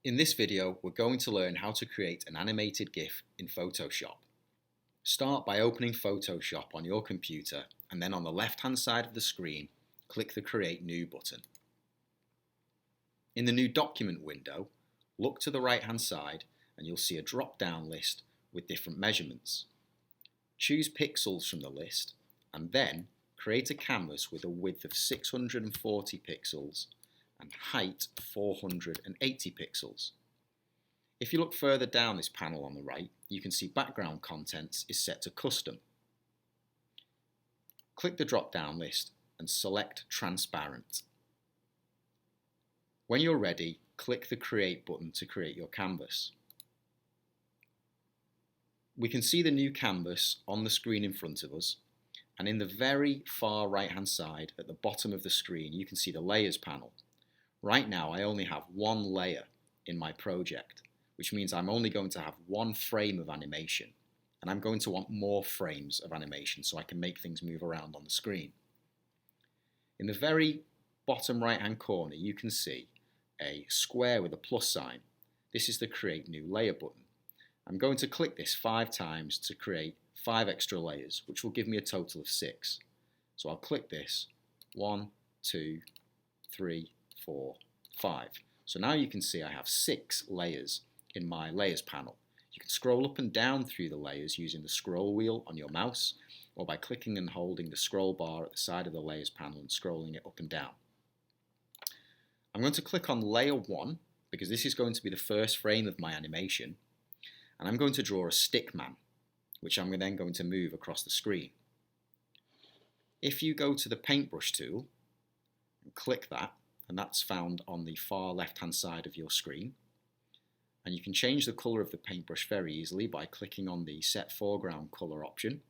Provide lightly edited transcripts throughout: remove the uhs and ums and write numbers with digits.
In this video, we're going to learn how to create an animated GIF in Photoshop. Start by opening Photoshop on your computer and then on the left-hand side of the screen, click the Create New button. In the New Document window, look to the right-hand side and you'll see a drop-down list with different measurements. Choose pixels from the list and then create a canvas with a width of 640 pixels and height 480 pixels. If you look further down this panel on the right, you can see background contents is set to custom. Click the drop-down list and select transparent. When you're ready, click the Create button to create your canvas. We can see the new canvas on the screen in front of us, and in the very far right-hand side at the bottom of the screen you can see the Layers panel. Right now I only have one layer in my project, which means I'm only going to have one frame of animation, and I'm going to want more frames of animation so I can make things move around on the screen. In the very bottom right hand corner you can see a square with a plus sign. This is the Create New Layer button. I'm going to click this 5 times to create 5 extra layers, which will give me a total of 6. So I'll click this 1, 2, 3, 4, 5. So now you can see I have 6 layers in my Layers panel. You can scroll up and down through the layers using the scroll wheel on your mouse, or by clicking and holding the scroll bar at the side of the Layers panel and scrolling it up and down. I'm going to click on Layer 1 because this is going to be the first frame of my animation, and I'm going to draw a stickman, which I'm then going to move across the screen. If you go to the paintbrush tool and click that, and that's found on the far left hand side of your screen, and you can change the colour of the paintbrush very easily by clicking on the Set Foreground Colour option.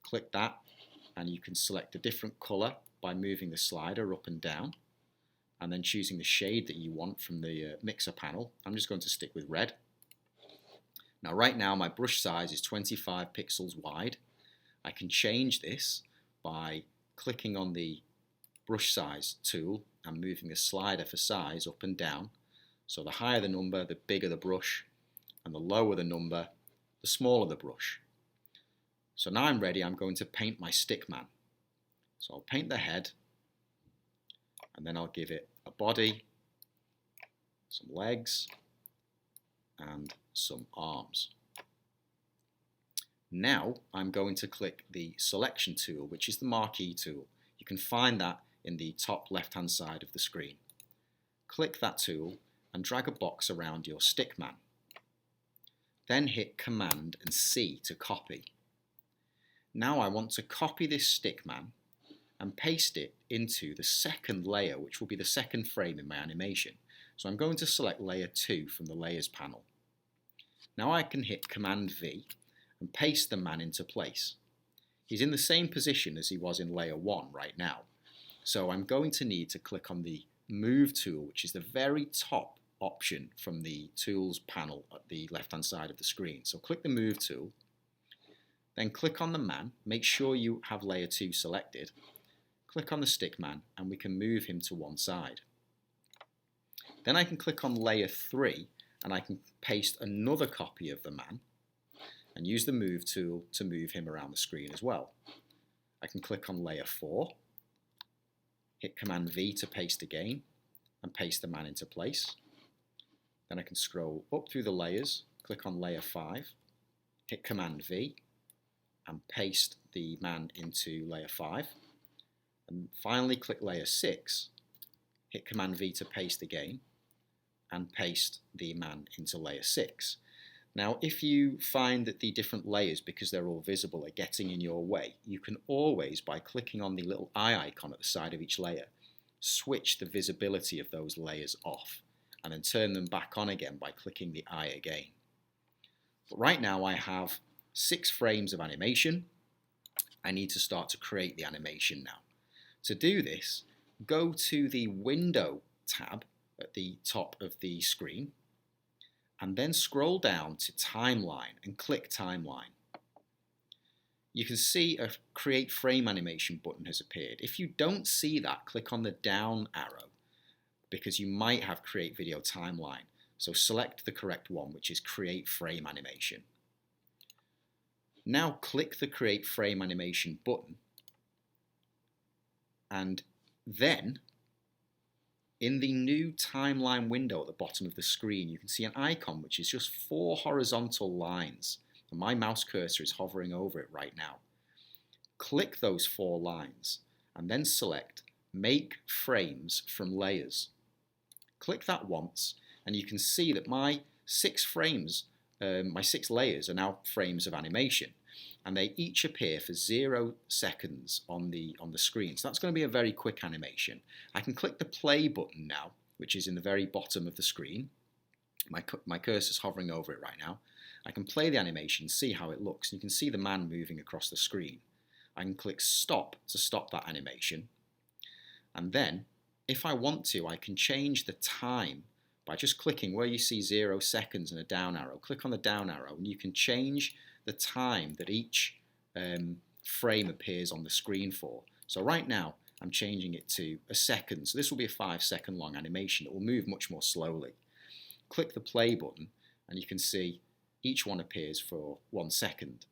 Click that and you can select a different colour by moving the slider up and down and then choosing the shade that you want from the mixer panel. I'm just going to stick with red. Now right now my brush size is 25 pixels wide. I can change this by clicking on the brush size tool and moving the slider for size up and down. So the higher the number, the bigger the brush, and the lower the number, the smaller the brush. So now I'm ready, I'm going to paint my stickman. So I'll paint the head, and then I'll give it a body, some legs, and some arms. Now I'm going to click the Selection tool, which is the Marquee tool. You can find that in the top left-hand side of the screen. Click that tool and drag a box around your stickman. Then hit Command and C to copy. Now I want to copy this stickman and paste it into the second layer, which will be the second frame in my animation. So I'm going to select Layer 2 from the Layers panel. Now I can hit Command V and paste the man into place. He's in the same position as he was in Layer 1 right now. So I'm going to need to click on the Move tool, which is the very top option from the Tools panel at the left-hand side of the screen. So click the Move tool, then click on the man, make sure you have Layer 2 selected, click on the stickman, and we can move him to one side. Then I can click on Layer 3 and I can paste another copy of the man and use the Move tool to move him around the screen as well. I can click on Layer 4, hit Command V to paste again, and paste the man into place. Then I can scroll up through the layers, click on Layer 5, hit Command V, and paste the man into Layer 5. And finally click Layer 6, hit Command V to paste again, and paste the man into Layer 6. Now if you find that the different layers, because they're all visible, are getting in your way, you can always, by clicking on the little eye icon at the side of each layer, switch the visibility of those layers off and then turn them back on again by clicking the eye again. But right now I have 6 frames of animation. I need to start to create the animation now. To do this, go to the Window tab at the top of the screen and then scroll down to Timeline and click Timeline. You can see a Create Frame Animation button has appeared. If you don't see that, click on the down arrow because you might have Create Video Timeline. So select the correct one, which is Create Frame Animation. Now click the Create Frame Animation button, and then in the new timeline window at the bottom of the screen, you can see an icon which is just 4 horizontal lines. And my mouse cursor is hovering over it right now. Click those 4 lines and then select Make Frames from Layers. Click that once and you can see that my 6 frames, my 6 layers are now frames of animation. And they each appear for 0 seconds on the screen. So that's going to be a very quick animation. I can click the play button now, which is in the very bottom of the screen. My cursor's hovering over it right now. I can play the animation, see how it looks. You can see the man moving across the screen. I can click stop to stop that animation. And then, if I want to, I can change the time by just clicking where you see 0 seconds and a down arrow. Click on the down arrow and you can change the time that each frame appears on the screen for. So right now I'm changing it to a second, so this will be a 5-second long animation. It will move much more slowly. Click the play button and you can see each one appears for 1 second.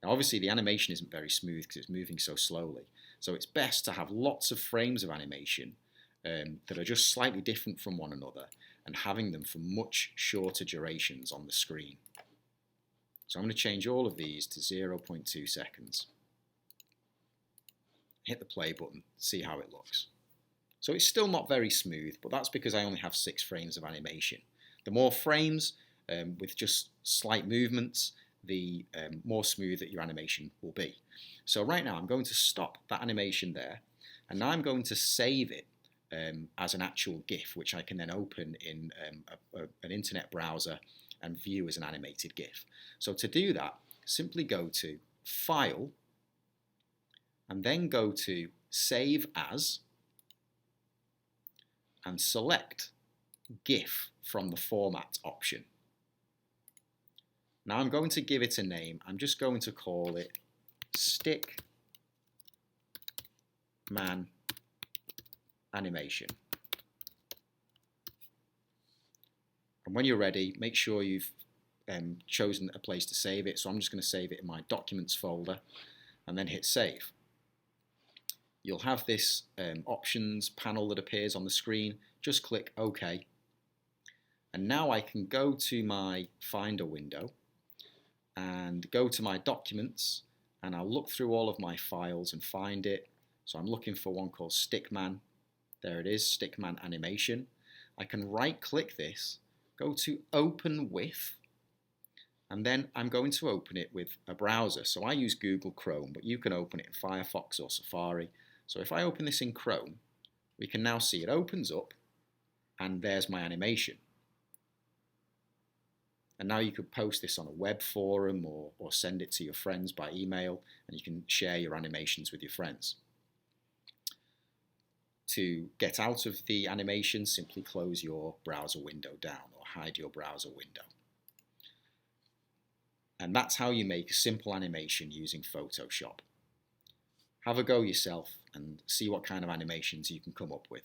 Now obviously the animation isn't very smooth because it's moving so slowly, so it's best to have lots of frames of animation that are just slightly different from one another and having them for much shorter durations on the screen. So I'm going to change all of these to 0.2 seconds. Hit the play button, see how it looks. So it's still not very smooth, but that's because I only have 6 frames of animation. The more frames with just slight movements, the more smooth that your animation will be. So right now I'm going to stop that animation there, and now I'm going to save it as an actual GIF, which I can then open in an internet browser and view as an animated GIF. So to do that, simply go to File, and then go to Save As, and select GIF from the Format option. Now I'm going to give it a name. I'm just going to call it Stickman Animation. And when you're ready, make sure you've chosen a place to save it. So I'm just going to save it in my Documents folder and then hit Save. You'll have this options panel that appears on the screen. Just click OK. And now I can go to my Finder window and go to my Documents, and I'll look through all of my files and find it. So I'm looking for one called Stickman. There it is, Stickman Animation. I can right click this, go to Open With, and then I'm going to open it with a browser. So I use Google Chrome, but you can open it in Firefox or Safari. So if I open this in Chrome, we can now see it opens up, and there's my animation. And now you could post this on a web forum or send it to your friends by email, and you can share your animations with your friends. To get out of the animation, simply close your browser window down or hide your browser window. And that's how you make a simple animation using Photoshop. Have a go yourself and see what kind of animations you can come up with.